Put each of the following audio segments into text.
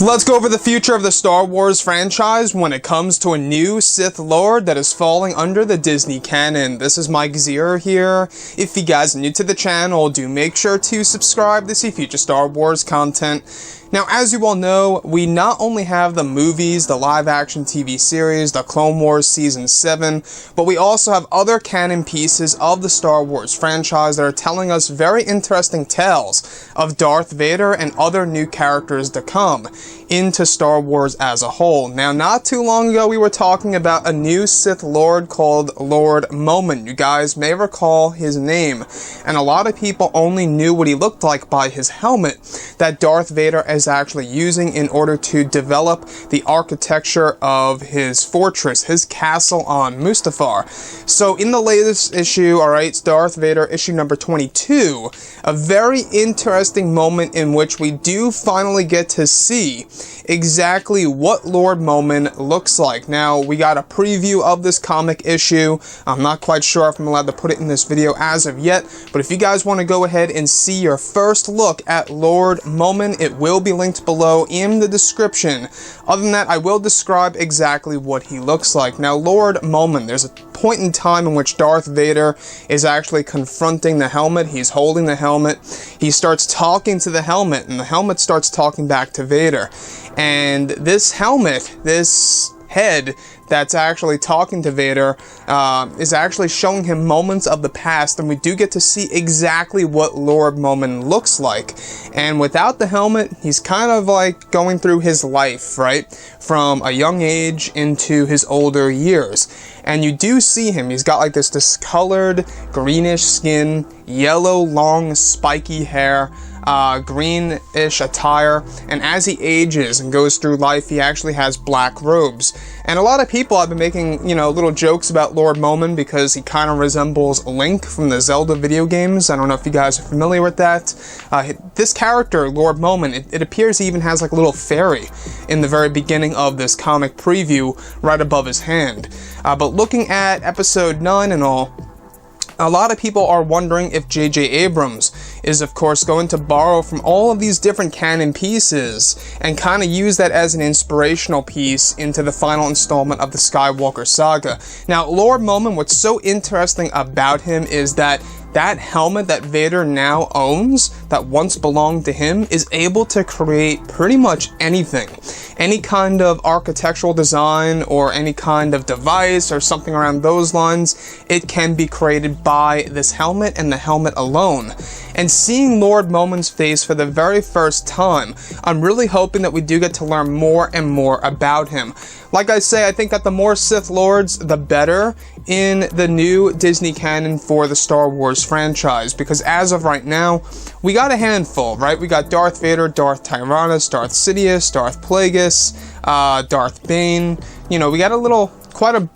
Let's go over the future of the Star Wars franchise when it comes to a new Sith Lord that is falling under the Disney canon. This is Mike Zier here. If you guys are new to the channel, do make sure to subscribe to see future Star Wars content. Now, as you all know, we not only have the movies, the live-action TV series, the Clone Wars Season 7, but we also have other canon pieces of the Star Wars franchise that are telling us very interesting tales of Darth Vader and other new characters to come into Star Wars as a whole. Now, not too long ago, we were talking about a new Sith Lord called Lord Momin. You guys may recall his name, and a lot of people only knew what he looked like by his helmet that Darth Vader is actually using in order to develop the architecture of his fortress, his castle on Mustafar. So in the latest issue, alright, Darth Vader issue number 22, a very interesting moment in which we do finally get to see exactly what Lord Momin looks like. Now, we got a preview of this comic issue. I'm not quite sure if I'm allowed to put it in this video as of yet, but if you guys want to go ahead and see your first look at Lord Momin, it will be linked below in the description. Other than that, I will describe exactly what he looks like. Now, Lord Momin, there's a point in time in which Darth Vader is actually confronting the helmet. He's holding the helmet. He starts talking to the helmet, and the helmet starts talking back to Vader. And this helmet, this head that's actually talking to Vader, is actually showing him moments of the past, and we do get to see exactly what Lord Momin looks like. And without the helmet, he's kind of like going through his life, right? From a young age into his older years. And you do see him, he's got like this discolored, greenish skin, yellow, long, spiky hair, greenish attire, and as he ages and goes through life, he actually has black robes. And a lot of people have been making, you know, little jokes about Lord Momin because he kind of resembles Link from the Zelda video games. I don't know if you guys are familiar with that. This character, Lord Momin, it appears he even has like a little fairy in the very beginning of this comic preview right above his hand. But looking at episode 9 and all, a lot of people are wondering if J.J. Abrams is, of course, going to borrow from all of these different canon pieces and kind of use that as an inspirational piece into the final installment of the Skywalker saga. Now, Lord Momin, what's so interesting about him is that that helmet that Vader now owns, that once belonged to him, is able to create pretty much anything. Any kind of architectural design or any kind of device or something around those lines, it can be created by this helmet and the helmet alone. And seeing Lord Momin's face for the very first time, I'm really hoping that we do get to learn more and more about him. Like I say, I think that the more Sith Lords, the better in the new Disney canon for the Star Wars franchise, because as of right now, we got a handful, right? We got Darth Vader, Darth Tyrannus, Darth Sidious, Darth Plagueis, Darth Bane. You know, we got quite a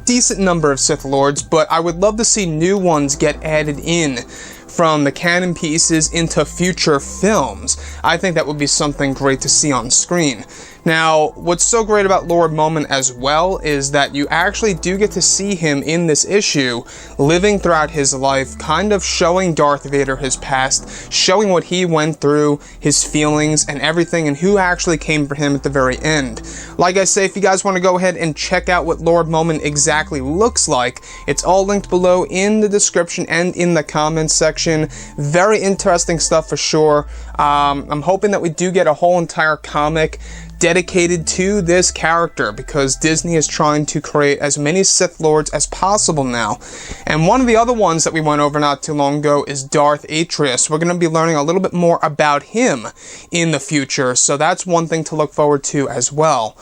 decent number of Sith Lords, but I would love to see new ones get added in from the canon pieces into future films. I think that would be something great to see on screen. Now, what's so great about Lord Momin as well is that you actually do get to see him in this issue, living throughout his life, kind of showing Darth Vader his past, showing what he went through, his feelings, and everything, and who actually came for him at the very end. Like I say, if you guys want to go ahead and check out what Lord Momin exactly looks like, it's all linked below in the description and in the comments section. Very interesting stuff for sure. I'm hoping that we do get a whole entire comic dedicated to this character, because Disney is trying to create as many Sith Lords as possible now. And one of the other ones that we went over not too long ago is Darth Atreus. We're going to be learning a little bit more about him in the future, so that's one thing to look forward to as well.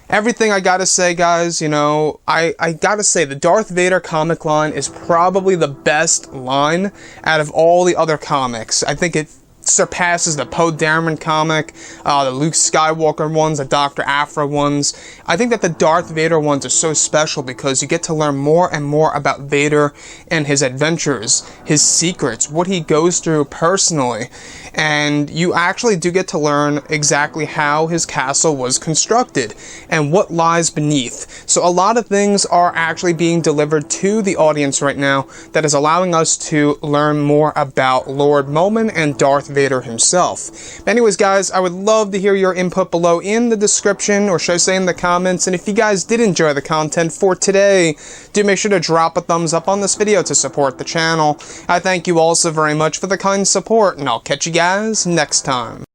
Everything I gotta say, guys, you know, I gotta say the Darth Vader comic line is probably the best line out of all the other comics. I think it surpasses the Poe Dameron comic, the Luke Skywalker ones, the Dr. Aphra ones. I think that the Darth Vader ones are so special because you get to learn more and more about Vader and his adventures, his secrets, what he goes through personally, and you actually do get to learn exactly how his castle was constructed and what lies beneath. So a lot of things are actually being delivered to the audience right now that is allowing us to learn more about Lord Momin and Darth Vader Vader himself. But anyways, guys, I would love to hear your input below in the description, or should I say in the comments, and if you guys did enjoy the content for today, do make sure to drop a thumbs up on this video to support the channel. I thank you all so very much for the kind support, and I'll catch you guys next time.